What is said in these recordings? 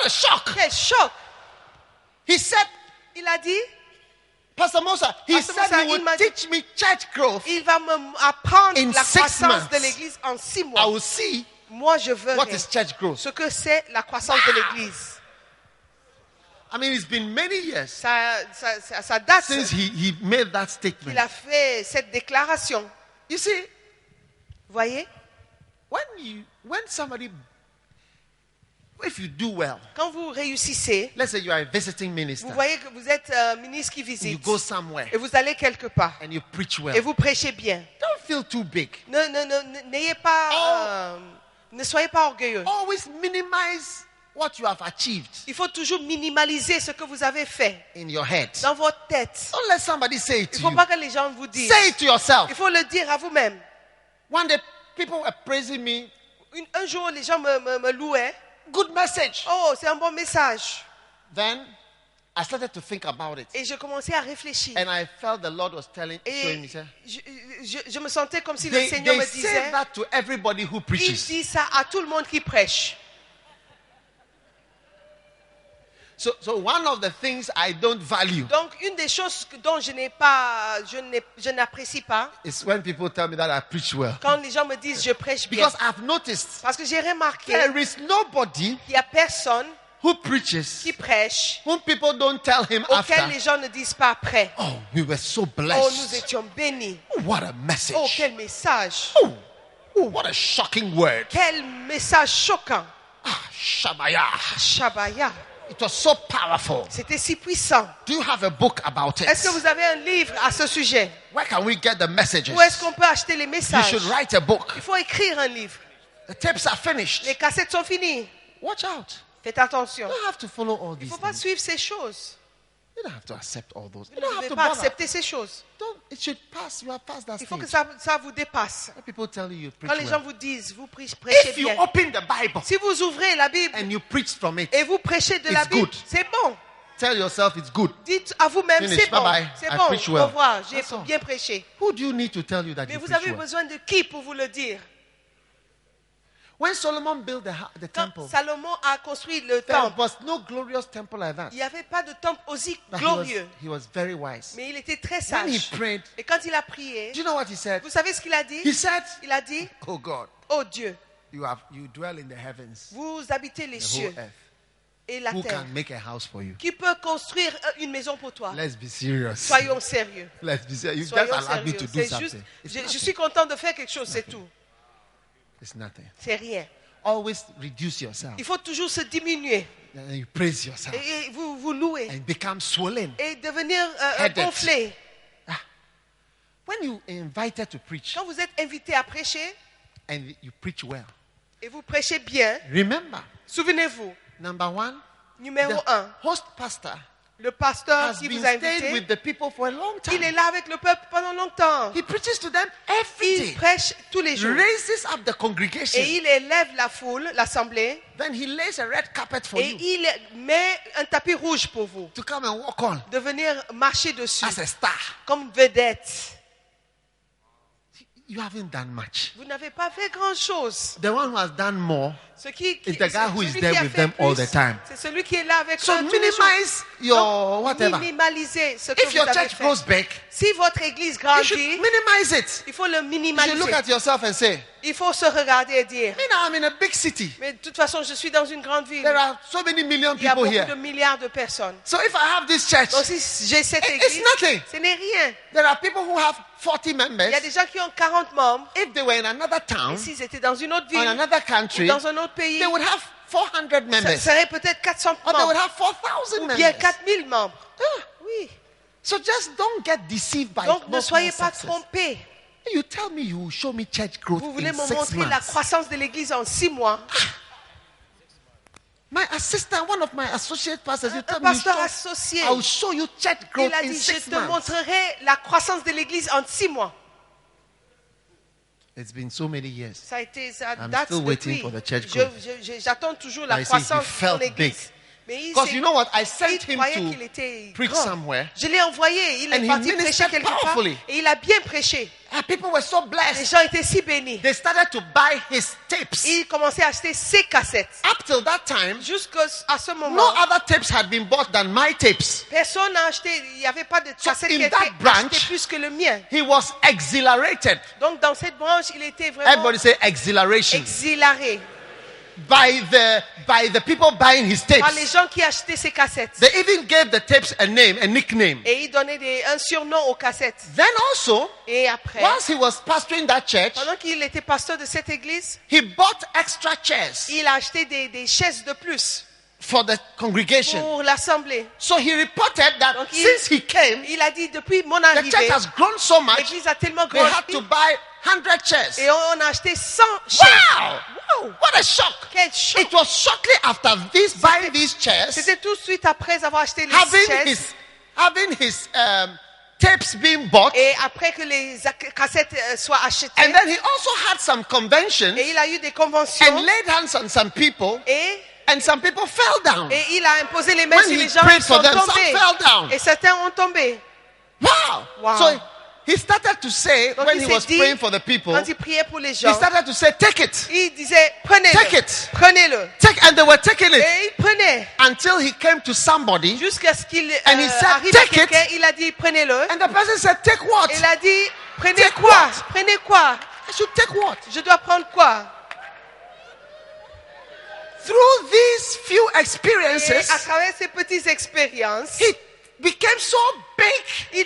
What a shock. Quel choc! He said, Il a dit, Pastor Mosa, he Pastor said Mosa, he il would m'a dit- teach me church growth. il va m'apprendre In la 6 croissance months. de l'église en 6 I mois. will see Moi, je veux what is church growth. ce que c'est la croissance de l'église. I mean, it's been many years Ça date since he made that qu'il statement. a fait cette déclaration. You see, Vous voyez? when somebody, if you do well, Quand vous réussissez, let's say you are a visiting minister, vous voyez que vous êtes un ministre qui you visite go somewhere et vous allez quelque part and you preach et well. vous prêchez bien. Don't feel too big. N'ayez pas, ne soyez pas orgueilleux. Always minimize what you have achieved Il faut toujours minimaliser ce que vous avez fait in your head. dans votre tête. Don't let somebody say it Il to ne faut you. pas que les gens vous disent. Say it to yourself. Il faut le dire à vous-même. One day, people were praising me. Un jour, les gens me louaient. Good message. Oh, c'est un bon message. Then I started to think about it. Et je commençais à réfléchir. And I felt the Lord was showing Et me, say, je me sentais comme si le Seigneur they me say disait, that to everybody who il preaches. dit ça à tout le monde qui prêche. So one of the things I don't value Donc, une des choses dont je n'apprécie pas, is when people tell me that I preach well. quand les gens me disent je prêche bien. Because I've noticed Parce que j'ai remarqué there is nobody qu'il n'y a personne who preaches qui prêche whom people don't tell him auquel after, les gens ne disent pas après. oh, we were so Oh, nous blessed. étions bénis. What a message. Oh, quel message. Oh, what a shocking word. Quel message choquant. Ah, Shabaya. Shabaya. It was so powerful. C'était si puissant. Do you have a book about it? Est-ce que vous avez un livre à ce sujet? Where can we get the messages? Où est-ce qu'on peut acheter les You messages? should write a book. Il faut écrire un livre. The tapes are finished. Les cassettes sont finies. Watch out. Faites attention. You don't have to follow all Il ne these faut pas things. suivre ces choses. You don't have to accept all those. Vous You ne don't have devez to pas bother. accepter ces choses. It should pass. You have passed that Il faut que stage. ça vous dépasse. When people tell you Quand preach les gens well. vous disent, vous prêchez If you bien. open the Bible Si vous ouvrez la Bible and you preach from it, et vous prêchez de la It's Bible, good. c'est bon. tell yourself it's good. Dites à vous-même, Finish. c'est bon. Bye-bye. C'est I bon. preach Au well. revoir. J'ai That's all. bien prêché. Who do you need to tell you that Mais you vous preach avez well? besoin de qui pour vous le dire? When Solomon built the Quand temple, Salomon a construit le there temple, was no glorious temple like that. il n'y avait pas de temple aussi But glorieux. he was very wise. Mais il était très When he sage. prayed, Et quand il a prié, do you know what he said? vous savez ce qu'il a He dit? said, Il a dit, oh God, oh Dieu, you dwell in the heavens, vous habitez les the cieux whole earth. et la Who terre. can make a house for you? Qui peut construire une maison pour toi? Let's be serious. Soyons sérieux. Let's be serious. You just Soyons allowed me sérieux. to do C'est something. juste, It's je nothing. suis content de faire quelque chose, c'est tout. It's nothing. C'est rien. Always reduce yourself. Il faut toujours se diminuer And you praise yourself. et vous louer And become swollen. et devenir Headed. gonflé. When you invited to preach Quand vous êtes invité à prêcher and you preach well, et vous prêchez bien, remember, souvenez-vous, number one, numéro the 1, host pastor le pasteur has qui been vous a staying invité, with the people for a long il est time. là avec le peuple pendant longtemps. He preaches to them every Il day. prêche tous les jours. Raises up the congregation. Et il élève la foule, l'assemblée, Then he lays a red carpet for et you il met un tapis rouge pour vous, to come and walk on de venir marcher dessus as a star. comme vedette. You haven't done much. Vous n'avez pas fait grand-chose. The one who has done more Ce qui, is the guy who is celui there qui a with fait them all plus, the time. c'est celui qui est là avec So eux tous les jours. minimize your whatever. Minimalisez ce que If your vous avez church fait. grows big, Si votre église you should grandit, minimize it. il faut le You should minimaliser. look at yourself and say, Il faut se regarder et dire, you know, I'm in a big city. mais de toute façon, je suis dans une grande ville. There are so many million Il y a people beaucoup here. de milliards de personnes. So if I have this church, Donc si j'ai cette It's église, nothing. ce n'est rien. there are people who have 40 Il members. y a des gens qui ont 40 membres. If they were in another Et town s'ils étaient dans une autre or ville, in another ou country, dans un autre pays, they would have 400 ça members. serait peut-être 400 Or they would membres. have 4,000 Ou bien members. 4000 membres. Ah. Oui. So just don't get deceived by Donc ne small soyez pas success. trompés. You tell me you will show me church growth Vous voulez in me 6 montrer la months. croissance de l'église en 6 mois. My assistant, one of my associate pastors, you Un tell me pasteur associé, I will show you church growth il a in dit, 6 je te months. montrerai la croissance de l'église en 6 mois. It's been so many years. Ça I'm date still waiting depuis. for the church growth. J'attends toujours la I see, he croissance de felt l'église. big. Mais il Because s'est- you know what? I Il sent him croyait qu'il to était preach grand. somewhere. Je l'ai envoyé, il And est he parti prêcher ministered quelque part powerfully. et il a bien prêché. And people were so Les blessed. gens étaient si bénis. They started to buy his tapes. Il commençait à acheter ses cassettes. Up till that time, Jusqu'à ce moment, no other tapes had been bought than my tapes. personne n'a acheté, il n'y avait pas de So cassette in qui était that branch, achetée plus que le mien. He was exhilarated. Donc dans cette branche, il était vraiment Everybody say exhilaration. exhilaré By the people buying his par les tapes. gens qui achetaient ses cassettes. They even gave the tapes a name, a nickname. Et il donnait un surnom aux cassettes. Then also, Et après, whilst he was pastoring that church, pendant qu'il était pasteur de cette église, he bought extra chairs il a acheté des chaises de plus for the congregation. pour l'assemblée. So he reported that Donc, since he came, Il a dit, depuis mon the arrivée, church has grown so much, l'église a tellement they had grandi to buy 100 chairs. et on a acheté 100 chaises. Wow! Wow! What a shock! Quel choc! It was shortly after this, buying these chairs, C'était tout de suite après avoir acheté les chaises having his tapes being bought, et après que les cassettes soient achetées. and then he also had some conventions Et il a eu des conventions and laid hands on some people, and some people fell down. et il a imposé les mains When sur he les gens prayed qui for sont them, some tombés. fell down. Et certains ont tombé. Wow! Wow. So he started to say, Donc when il he s'est was dit, praying for the people, quand il priait pour les he gens, started to say, take it. il disait, prenez-le. Take it. Prenez-le. And they were taking it Et il prenait. until he came to somebody, Jusqu'à ce qu'il And he said, arrive à "Take it." quelqu'un, il a dit, prenez-le. and the person said, take what? Il a dit, prenez Take quoi? what? Prenez quoi? I should take what? Je dois prendre quoi? Through these few Et à experiences, travers ces petites expériences, he became so big, il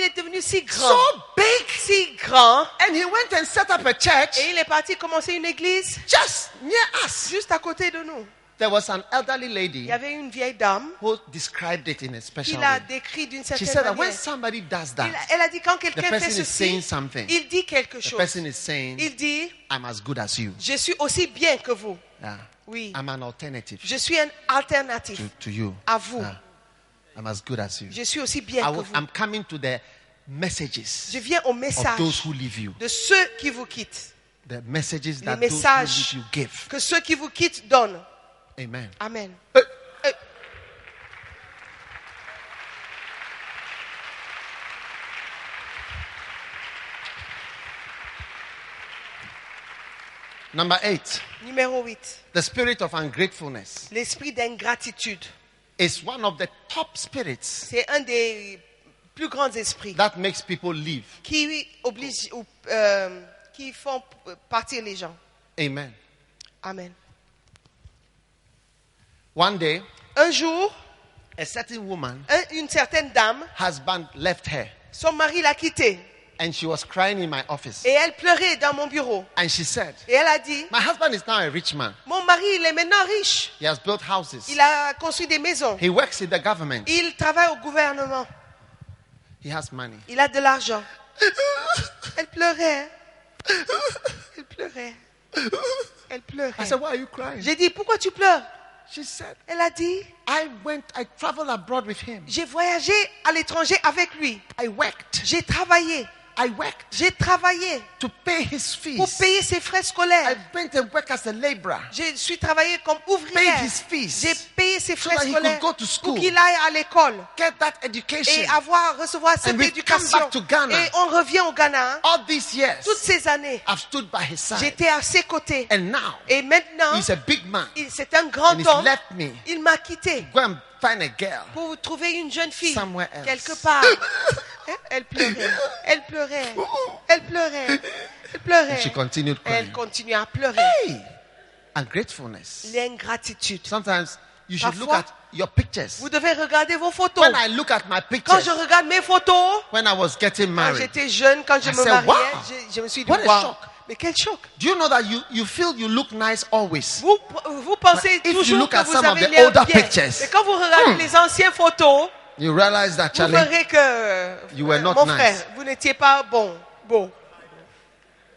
est devenu si grand. so big, Si grand. and he went and set up a church Et il est parti commencer une église just near us. juste à côté de nous. There was an elderly Il lady y avait une vieille dame who described it in a qui special l'a way. décrit d'une She certaine said that when manière. somebody does that, Elle a dit quand the quelqu'un fait person is saying ceci, something. il dit quelque The chose. person is saying, Il dit, I'm as good as you. je suis aussi bien que vous. Yeah. Oui. I'm an alternative Je suis un alternatif to you. à vous. Yeah. I'm as good as you. Je suis aussi bien que vous. I'm coming to the messages Je viens au of message those who leave you. de ceux qui vous quittent. The messages Les that those who messages leave you give. que ceux qui vous quittent donnent. Amen. Amen. Uh, Euh, Number 8, Numéro 8. the spirit of ungratefulness L'esprit d'ingratitude. is one of the top spirits C'est un des plus grands esprits that makes people leave. qui obligent ou qui font partir les gens. Amen. Amen. One day, Un jour, a certain woman, une certaine dame, husband left her, son mari l'a quittée and she was crying in my office. et elle pleurait dans mon bureau. And she said, Et elle a dit, my husband is now a rich man. mon mari, il est maintenant riche. He has built houses. Il a construit des maisons. He works in the government. Il travaille au gouvernement. He has money. Il a de l'argent. Elle pleurait. Elle pleurait. Elle pleurait. I said, why are you crying? J'ai dit, pourquoi tu pleures? She said, Elle a dit, I traveled abroad with him. j'ai voyagé à l'étranger avec lui. I worked. J'ai travaillé. I worked J'ai travaillé to pay his pour fees. payer ses frais I scolaires. went and worked as a laborer. Je suis travaillé comme Paid ouvrière. his fees. J'ai payé ses So frais that he scolaires could go to school. pour qu'il aille à l'école Get that education. et recevoir cette And we've come éducation. back to Ghana. Et on revient au Ghana. All these years, Toutes ces années, I've stood by his side. j'étais à ses côtés. And now, Et maintenant, he's a big man. c'est un grand And he's homme. left me. Il m'a quitté Go and find a girl. pour trouver une jeune fille Somewhere else. quelque part. Elle pleurait. Elle pleurait. Elle pleurait. Elle pleurait. She continued Elle crying. continue à pleurer. Hey! Ungratefulness. L'ingratitude. Sometimes you should look Parfois, at your pictures. Vous devez regarder vos photos. When I look at my Quand pictures, je regarde mes photos, when I was getting quand married, j'étais jeune, quand je I me said, mariais, wow. je me suis dit, What a wow. shock. Mais quel choc. do you know that you feel you look nice always? Vous pensez But if you toujours look que at vous some of avez the l'air older bien. pictures, Mais quand vous regardez les anciennes photos, You realize that, vous Charlie, verrez que You were not mon nice. frère, vous n'étiez pas beau.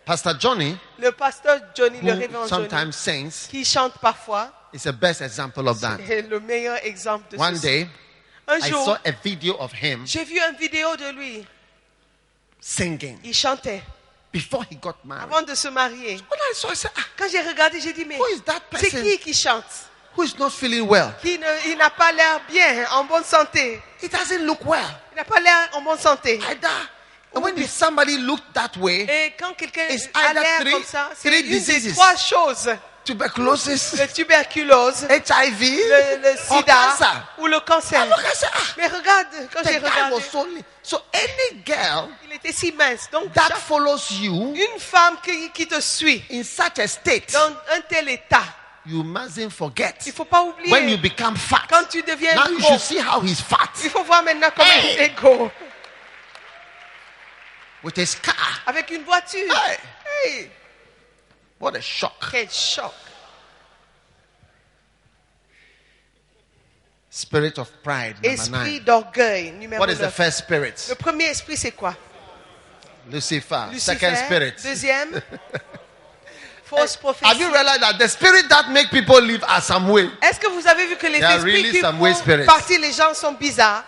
Pastor Johnny, Le pasteur Johnny, le who révérend Johnny, sometimes sings, qui chante parfois, is the best example of that. est le meilleur exemple de One ceci. day, Un I jour, saw a video of him j'ai vu une vidéo de lui. singing Il chantait before he got married. avant de se marier. When I saw, I said, Quand j'ai regardé, j'ai dit, mais who is that c'est person qui chante? who is not feeling well. il n'a pas l'air bien, en bonne santé. It doesn't look well. Il n'a pas l'air en bonne santé. Either. And when somebody look that way, Et quand quelqu'un it's a either l'air three- comme ça, c'est three une des diseases. 3 choses. tuberculosis, La tuberculose, HIV, le or sida cancer. ou le cancer. And look, I said, Mais regarde, quand the j'ai guy regardé, was only. So any girl il était si mince. Donc, that follows you une femme qui te suit in such a state, dans un tel état, you mustn't forget. il ne faut pas When you oublier. become fat, Quand tu deviens now you gros, should see how he's fat il faut voir maintenant comment Hey. il est gros. with his car. Avec une voiture. Hey. Hey, What a shock. quel choc. Spirit of pride. Number Esprit 9. d'orgueil, numéro What is the 9. first spirit? Le premier esprit, c'est quoi? Lucifer. Lucifer. Second spirit. Deuxième, fausse Have prophétie. you realized that the spirit that make people live are some way? Est-ce que vous avez vu que les There are esprits really qui some way font spirits. partie, les gens sont bizarres?